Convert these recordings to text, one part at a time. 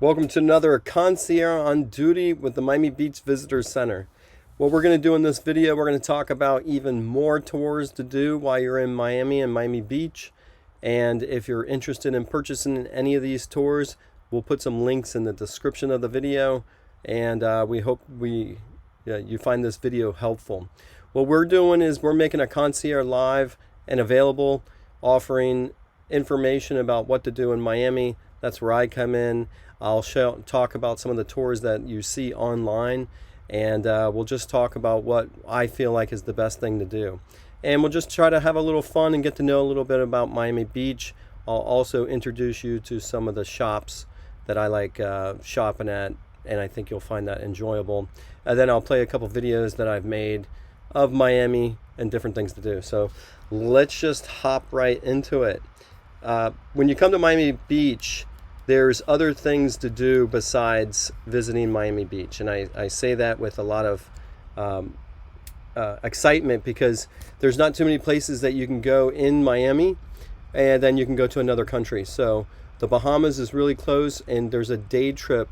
Welcome to another Concierge on duty with the Miami Beach Visitor Center. What we're going to do in this video, we're going to talk about even more tours to do while you're in Miami and Miami Beach. And if you're interested in purchasing any of these tours, we'll put some links in the description of the video. And we hope you find this video helpful. What we're doing is we're making a Concierge live and available, offering information about what to do in Miami. That's where I come in. I'll talk about some of the tours that you see online, and we'll just talk about what I feel like is the best thing to do. And we'll just try to have a little fun and get to know a little bit about Miami Beach. I'll also introduce you to some of the shops that I like shopping at, and I think you'll find that enjoyable. And then I'll play a couple videos that I've made of Miami and different things to do. So let's just hop right into it. When you come to Miami Beach, there's other things to do besides visiting Miami Beach. And I say that with a lot of excitement, because there's not too many places that you can go in Miami and then you can go to another country. So the Bahamas is really close, and there's a day trip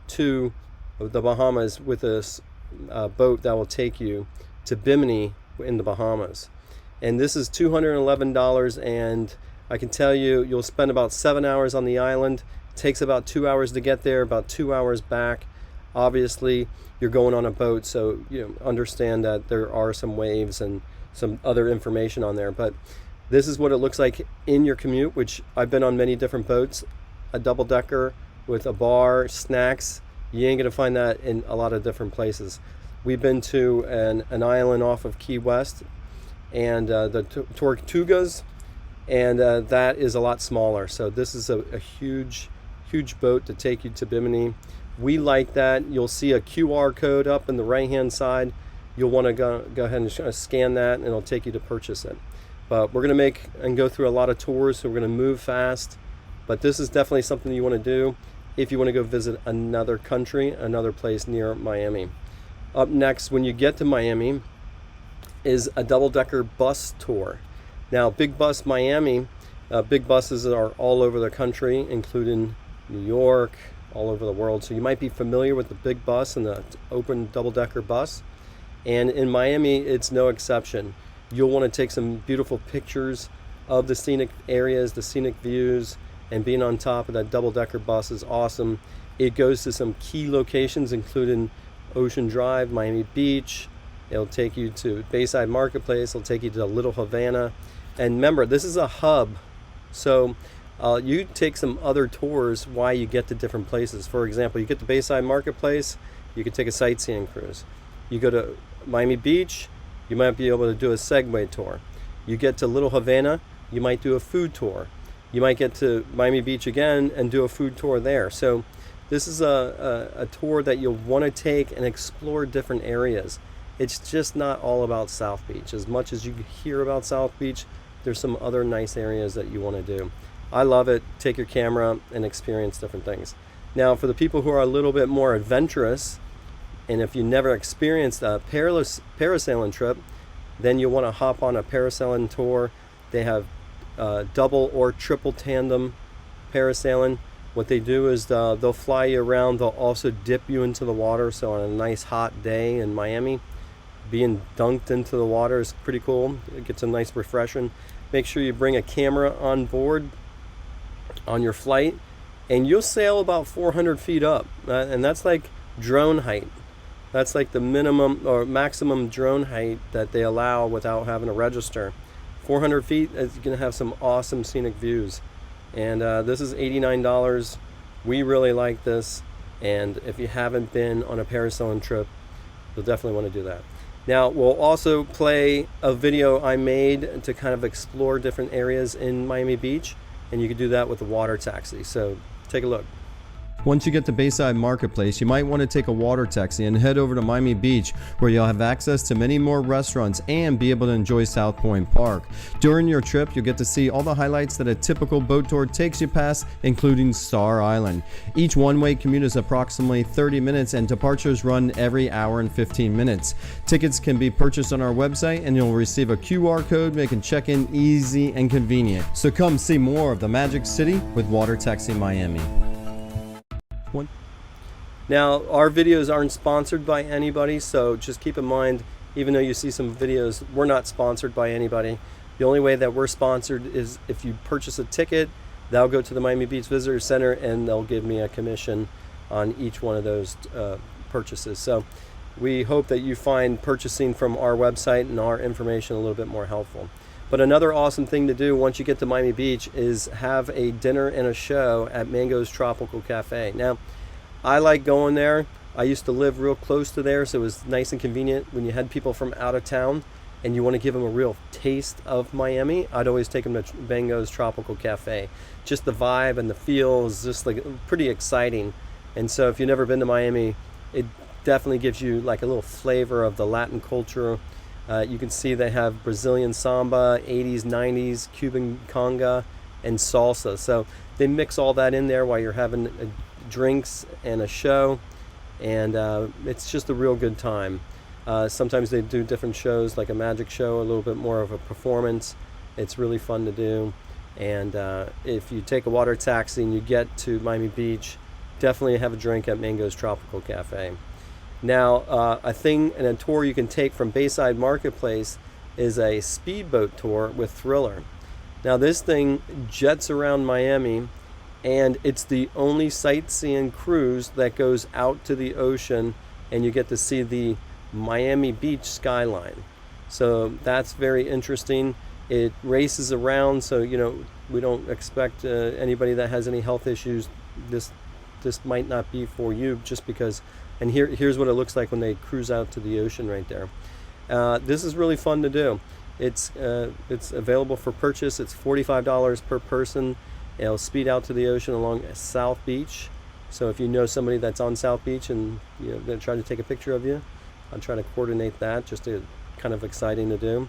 to the Bahamas with a boat that will take you to BIMINI in the Bahamas. And this is $211, and I can tell you, you'll spend about 7 hours on the island. It takes about 2 hours to get there, about 2 hours back. Obviously, you're going on a boat, so you understand that there are some waves and some other information on there. But this is what it looks like in your commute, which I've been on many different boats. A double-decker with a bar, snacks. You ain't gonna find that in a lot of different places. We've been to an island off of Key West, and the Tortugas, and that is a lot smaller. So this is a huge boat to take you to Bimini. We like that. You'll see a QR code up in the right hand side. You'll want to go ahead and scan that, and it'll take you to purchase it. But we're going to make and go through a lot of tours, so we're going to move fast. But this is definitely something you want to do if you want to go visit another country, another place near Miami. Up next, when you get to Miami, is a double-decker bus tour. Now, Big Bus Miami, big buses are all over the country, including New York, all over the world. So you might be familiar with the big bus and the open double-decker bus. And in Miami, it's no exception. You'll want to take some beautiful pictures of the scenic areas, the scenic views, and being on top of that double-decker bus is awesome. It goes to some key locations, including Ocean Drive, Miami Beach. It'll take you to Bayside Marketplace. It'll take you to Little Havana. And remember, this is a hub. So you take some other tours while you get to different places. For example, you get to Bayside Marketplace, you could take a sightseeing cruise. You go to Miami Beach, you might be able to do a Segway tour. You get to Little Havana, you might do a food tour. You might get to Miami Beach again and do a food tour there. So this is a tour that you'll want to take and explore different areas. It's just not all about South Beach. As much as you hear about South Beach, there's some other nice areas that you want to do. I love it. Take your camera and experience different things. Now, for the people who are a little bit more adventurous, and if you never experienced a parasailing trip, then you'll want to hop on a parasailing tour. They have double or triple tandem parasailing. What they do is they'll fly you around. They'll also dip you into the water. So on a nice hot day in Miami, being dunked into the water is pretty cool. It gets a nice refreshing. Make sure you bring a camera on board on your flight, and you'll sail about 400 feet up, and that's like drone height. That's like the minimum or maximum drone height that they allow without having to register. 400 feet is going to have some awesome scenic views. And this is $89. We really like this, and if you haven't been on a parasailing trip, you'll definitely want to do that. Now, we'll also play a video I made to kind of explore different areas in Miami Beach, and you can do that with the water taxi. So take a look. Once you get to Bayside Marketplace, you might want to take a water taxi and head over to Miami Beach, where you'll have access to many more restaurants and be able to enjoy South Point Park. During your trip, you'll get to see all the highlights that a typical boat tour takes you past, including Star Island. Each one-way commute is approximately 30 minutes, and departures run every hour and 15 minutes. Tickets can be purchased on our website, and you'll receive a QR code making check-in easy and convenient. So come see more of the Magic City with Water Taxi Miami. one. Now, our videos aren't sponsored by anybody, so just keep in mind, even though you see some videos, we're not sponsored by anybody. The only way that we're sponsored is if you purchase a ticket, that'll go to the Miami Beach Visitor Center and they'll give me a commission on each one of those purchases. So we hope that you find purchasing from our website and our information a little bit more helpful. But another awesome thing to do once you get to Miami Beach is have a dinner and a show at Mango's Tropical Cafe. Now, I like going there. I used to live real close to there, so it was nice and convenient when you had people from out of town and you want to give them a real taste of Miami. I'd always take them to Mango's Tropical Cafe. Just the vibe and the feel is just like pretty exciting. And so if you've never been to Miami, it definitely gives you like a little flavor of the Latin culture. You can see they have Brazilian samba, 80s, 90s, Cuban conga, and salsa. So they mix all that in there while you're having drinks and a show, and it's just a real good time. Sometimes they do different shows, like a magic show, a little bit more of a performance. It's really fun to do. And if you take a water taxi and you get to Miami Beach, definitely have a drink at Mango's Tropical Cafe. Now, a thing and a tour you can take from Bayside Marketplace is a speedboat tour with Thriller. Now, this thing jets around Miami, and it's the only sightseeing cruise that goes out to the ocean, and you get to see the Miami Beach skyline. So that's very interesting. It races around, so we don't expect anybody that has any health issues. This might not be for you, just because. And here's what it looks like when they cruise out to the ocean right there. This is really fun to do. It's available for purchase. It's $45 per person. It'll speed out to the ocean along South Beach. So if you know somebody that's on South Beach and they're trying to take a picture of you, I'll try to coordinate that. Just kind of exciting to do.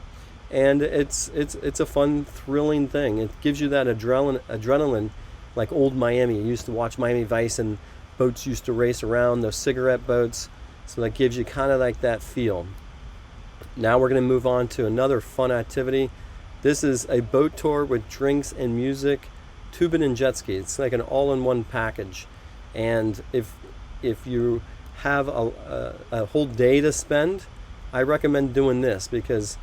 And it's a fun, thrilling thing. It gives you that adrenaline like old Miami. You used to watch Miami Vice and boats used to race around, those cigarette boats. So that gives you kind of like that feel. Now we're going to move on to another fun activity. This is a boat tour with drinks and music, tubing and jet ski. It's like an all-in-one package. And if you have a whole day to spend, I recommend doing this, because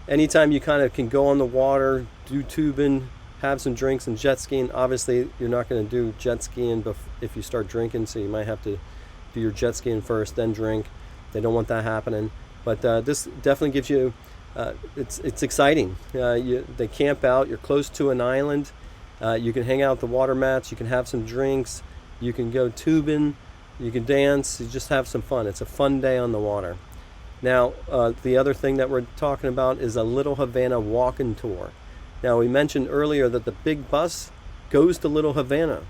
anytime you kind of can go on the water, do tubing, have some drinks and jet skiing. Obviously, you're not going to do jet skiing if you start drinking, so you might have to do your jet skiing first, then drink. They don't want that happening. But this definitely gives you, it's exciting. They camp out. You're close to an island. You can hang out with the water mats. You can have some drinks. You can go tubing. You can dance. You just have some fun. It's a fun day on the water. Now, the other thing that we're talking about is a Little Havana walking tour. Now, we mentioned earlier that the big bus goes to Little Havana,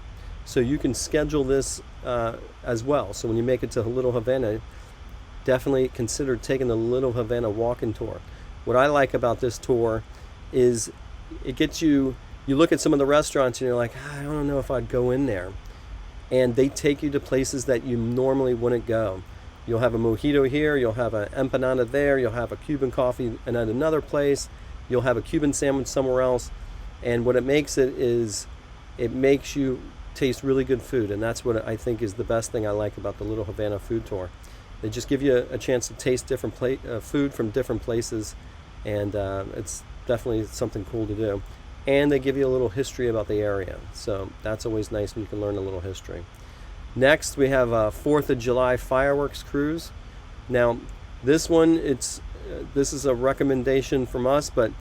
so you can schedule this as well. So when you make it to Little Havana, definitely consider taking the Little Havana walking tour. What I like about this tour is it gets you look at some of the restaurants and you're like, I don't know if I'd go in there. And they take you to places that you normally wouldn't go. You'll have a mojito here, you'll have an empanada there, you'll have a Cuban coffee and at another place, you'll have a Cuban sandwich somewhere else. And what it makes it is, it makes you taste really good food. And that's what I think is the best thing I like about the Little Havana food tour. They just give you a chance to taste different food from different places. And it's definitely something cool to do. And they give you a little history about the area. So that's always nice when you can learn a little history. Next, we have a 4th of July fireworks cruise. Now, this one, this is a recommendation from us, but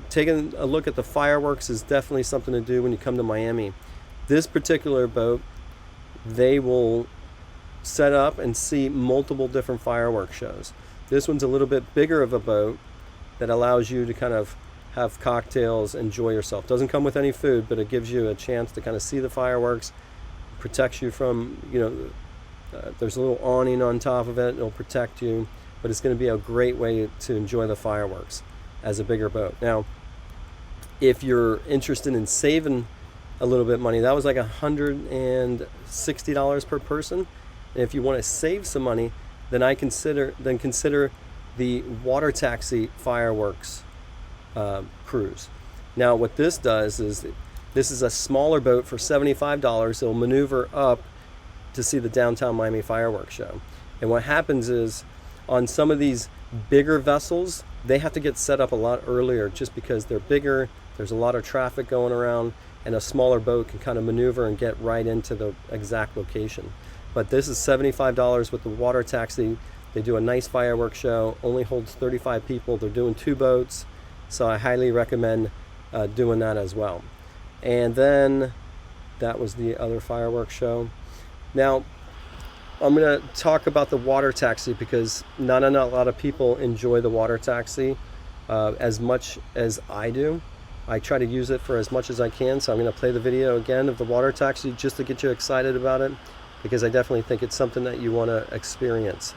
taking a look at the fireworks is definitely something to do when you come to Miami. This particular boat, they will set up and see multiple different fireworks shows. This one's a little bit bigger of a boat that allows you to kind of have cocktails, enjoy yourself. Doesn't come with any food, but it gives you a chance to kind of see the fireworks, protects you from, there's a little awning on top of it, it'll protect you, but it's going to be a great way to enjoy the fireworks as a bigger boat. Now, if you're interested in saving a little bit of money, that was like $160 per person. And if you want to save some money, then consider the water taxi fireworks cruise. Now, what this does is This is a smaller boat for $75. It'll maneuver up to see the downtown Miami fireworks show. And what happens is, on some of these bigger vessels, they have to get set up a lot earlier just because they're bigger, there's a lot of traffic going around, and a smaller boat can kind of maneuver and get right into the exact location. But this is $75 with the water taxi. They do a nice fireworks show, only holds 35 people. They're doing 2 boats, so I highly recommend doing that as well. And then that was the other fireworks show. Now, I'm going to talk about the water taxi because not a lot of people enjoy the water taxi as much as I do. I try to use it for as much as I can, so I'm going to play the video again of the water taxi just to get you excited about it, because I definitely think it's something that you want to experience.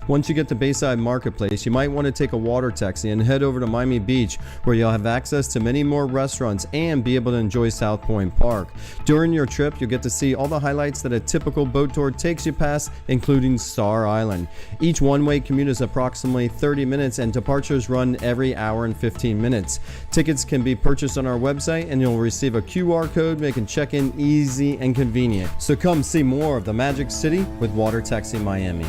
Once you get to Bayside Marketplace, you might want to take a water taxi and head over to Miami Beach, where you'll have access to many more restaurants and be able to enjoy South Point Park. During your trip, you'll get to see all the highlights that a typical boat tour takes you past, including Star Island. Each one-way commute is approximately 30 minutes and departures run every hour and 15 minutes. Tickets can be purchased on our website and you'll receive a QR code making check-in easy and convenient. So come see more of the Magic City with Water Taxi Miami.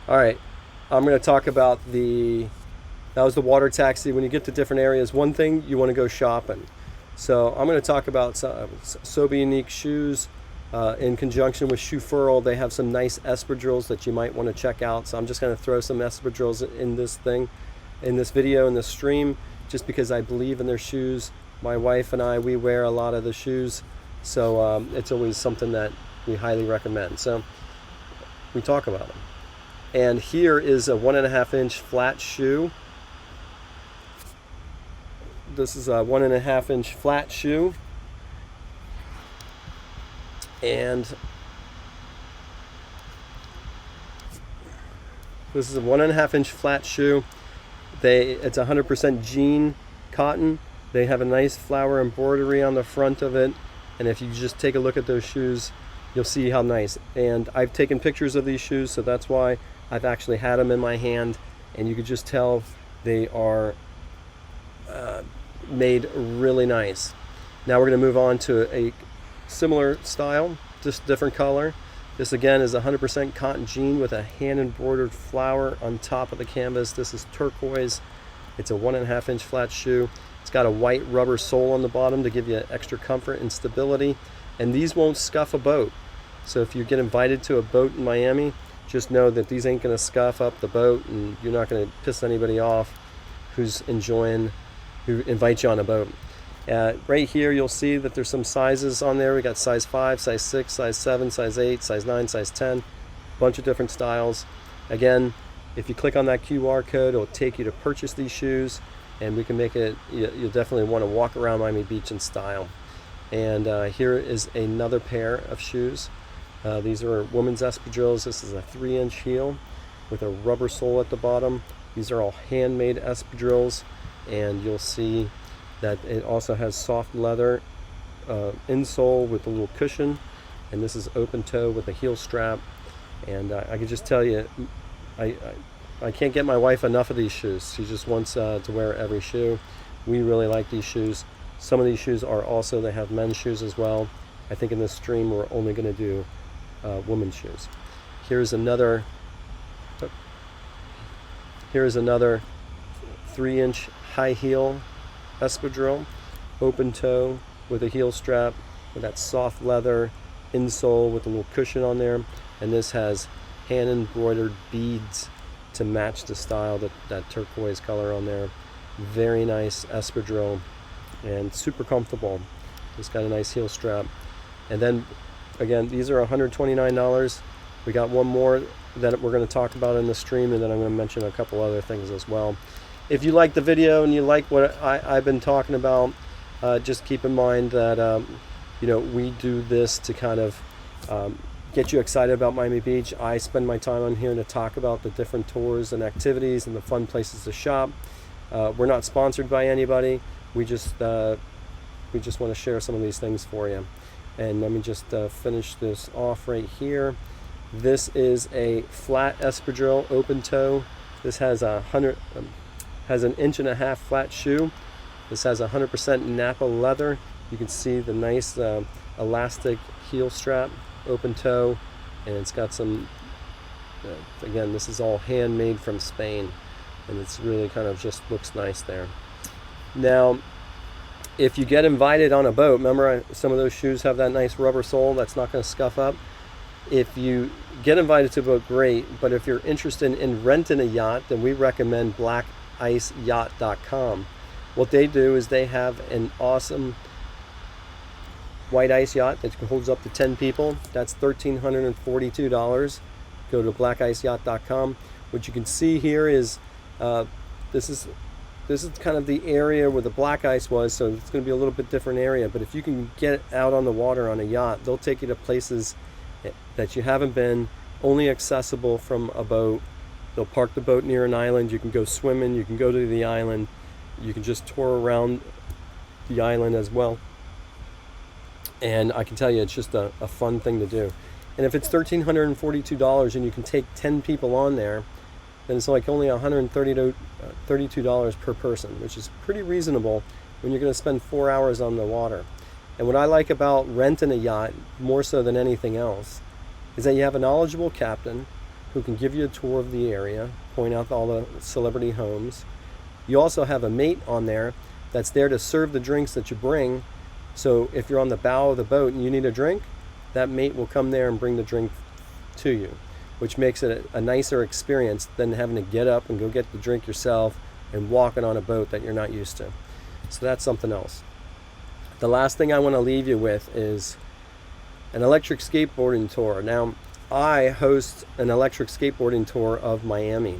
All right, I'm going to talk about that was the water taxi. When you get to different areas, one thing, you want to go shopping. So I'm going to talk about Sobe Unique shoes in conjunction with Traferral. They have some nice espadrilles that you might want to check out. So I'm just going to throw some espadrilles in this video, in this stream, just because I believe in their shoes. My wife and I, we wear a lot of the shoes. So it's always something that we highly recommend. So we talk about them. And here is a 1.5-inch flat shoe. This is a 1.5-inch flat shoe. And this is a 1.5-inch flat shoe. It's 100% jean cotton. They have a nice flower embroidery on the front of it. And if you just take a look at those shoes, you'll see how nice. And I've taken pictures of these shoes, so that's why I've actually had them in my hand, and you could just tell they are made really nice. Now we're going to move on to a similar style, just different color. This again is 100% cotton jean with a hand embroidered flower on top of the canvas. This is turquoise. It's a 1.5-inch flat shoe. It's got a white rubber sole on the bottom to give you extra comfort and stability, and these won't scuff a boat. So if you get invited to a boat in Miami, just know that these ain't going to scuff up the boat, and you're not going to piss anybody off who invites you on a boat. Right here you'll see that there's some sizes on there. We got size 5, size 6, size 7, size 8, size 9, size 10, a bunch of different styles. Again, if you click on that QR code, it'll take you to purchase these shoes, and we can make it, you'll definitely want to walk around Miami Beach in style. And here is another pair of shoes. These are women's espadrilles. This is a 3-inch heel with a rubber sole at the bottom. These are all handmade espadrilles, and you'll see that it also has soft leather insole with a little cushion, and this is open toe with a heel strap. And I can just tell you, I can't get my wife enough of these shoes. She just wants to wear every shoe. We really like these shoes. Some of these shoes are also, they have men's shoes as well. I think in this stream we're only going to do women's shoes. Here's another 3-inch high heel espadrille, open toe with a heel strap with that soft leather insole with a little cushion on there, and this has hand embroidered beads to match the style, that turquoise color on there. Very nice espadrille and super comfortable. It's got a nice heel strap. And then again, these are $129. We got one more that we're going to talk about in the stream, and then I'm going to mention a couple other things as well. If you like the video and you like what I've been talking about, just keep in mind that we do this to kind of get you excited about Miami Beach. I spend my time on here to talk about the different tours and activities and the fun places to shop. We're not sponsored by anybody. We just want to share some of these things for you. And let me just finish this off right here. This is a flat espadrille open toe. This has an 1.5-inch flat shoe. This has 100% Napa leather You can see the nice elastic heel strap, open toe, and it's got some, again, this is all handmade from Spain, and it's really kind of just looks nice there. Now, if you get invited on a boat, remember some of those shoes have that nice rubber sole that's not going to scuff up. If you get invited to a boat, great, but if you're interested in renting a yacht, then we recommend blackiceyacht.com. What they do is they have an awesome white ice yacht that holds up to 10 people. That's $1,342. Go to blackiceyacht.com. What you can see here is this is kind of the area where the black ice was, so it's going to be a little bit different area. But if you can get out on the water on a yacht, they'll take you to places that you haven't been, only accessible from a boat. They'll park the boat near an island. You can go swimming, you can go to the island, you can just tour around the island as well. And I can tell you, it's just a fun thing to do. And if it's $1,342 and you can take 10 people on there, then it's like only $132 per person, which is pretty reasonable when you're going to spend 4 hours on the water. And what I like about renting a yacht, more so than anything else, is that you have a knowledgeable captain who can give you a tour of the area, point out all the celebrity homes. You also have a mate on there that's there to serve the drinks that you bring. So if you're on the bow of the boat and you need a drink, that mate will come there and bring the drink to you, which makes it a nicer experience than having to get up and go get the drink yourself and walking on a boat that you're not used to. So that's something else. The last thing I want to leave you with is an electric skateboarding tour. Now, I host an electric skateboarding tour of Miami.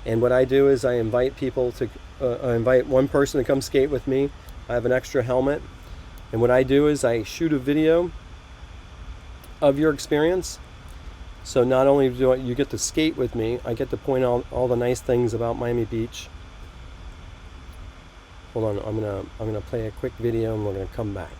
And what I do is I invite people to, I invite one person to come skate with me. I have an extra helmet. And what I do is I shoot a video of your experience. So not only do you get to skate with me, I get to point out all the nice things about Miami Beach. Hold on, I'm gonna play a quick video and we're gonna come back.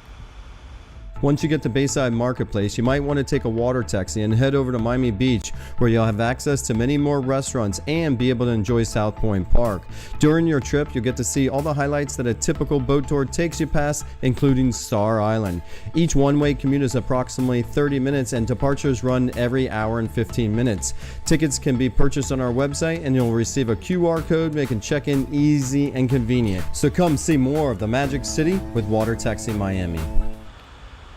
Once you get to Bayside Marketplace, you might want to take a water taxi and head over to Miami Beach, where you'll have access to many more restaurants and be able to enjoy South Point Park. During your trip, you'll get to see all the highlights that a typical boat tour takes you past, including Star Island. Each one-way commute is approximately 30 minutes and departures run every hour and 15 minutes. Tickets can be purchased on our website and you'll receive a QR code making check-in easy and convenient. So come see more of the Magic City with Water Taxi Miami.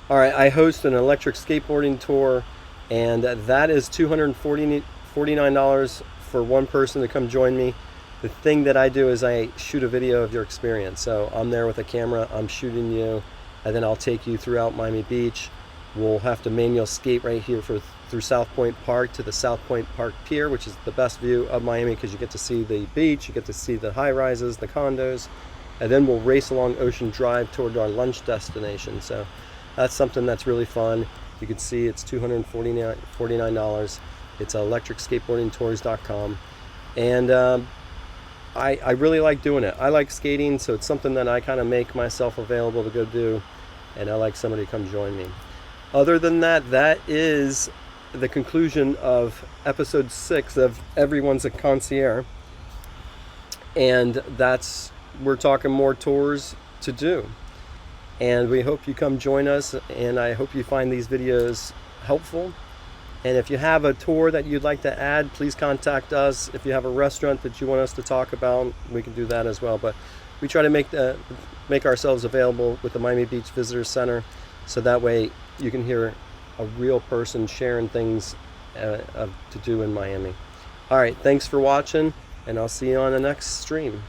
All right, I host an electric skateboarding tour, and that is $249 for one person to come join me. The thing that I do is I shoot a video of your experience. So I'm there with a camera, I'm shooting you, and then I'll take you throughout Miami Beach. We'll have to manual skate right here through South Point Park to the South Point Park Pier, which is the best view of Miami because you get to see the beach, you get to see the high-rises, the condos, and then we'll race along Ocean Drive toward our lunch destination. So that's something that's really fun. You can see it's $249. It's electricskateboardingtours.com. And I really like doing it. I like skating, so it's something that I kind of make myself available to go do, and I like somebody to come join me. Other than that, that is the conclusion of episode 6 of Everyone's a Concierge. And we're talking more tours to do. And we hope you come join us, and I hope you find these videos helpful. And if you have a tour that you'd like to add, please contact us. If you have a restaurant that you want us to talk about, we can do that as well. But we try to make ourselves available with the Miami Beach Visitor Center, so that way you can hear a real person sharing things to do in Miami. All right, thanks for watching, and I'll see you on the next stream.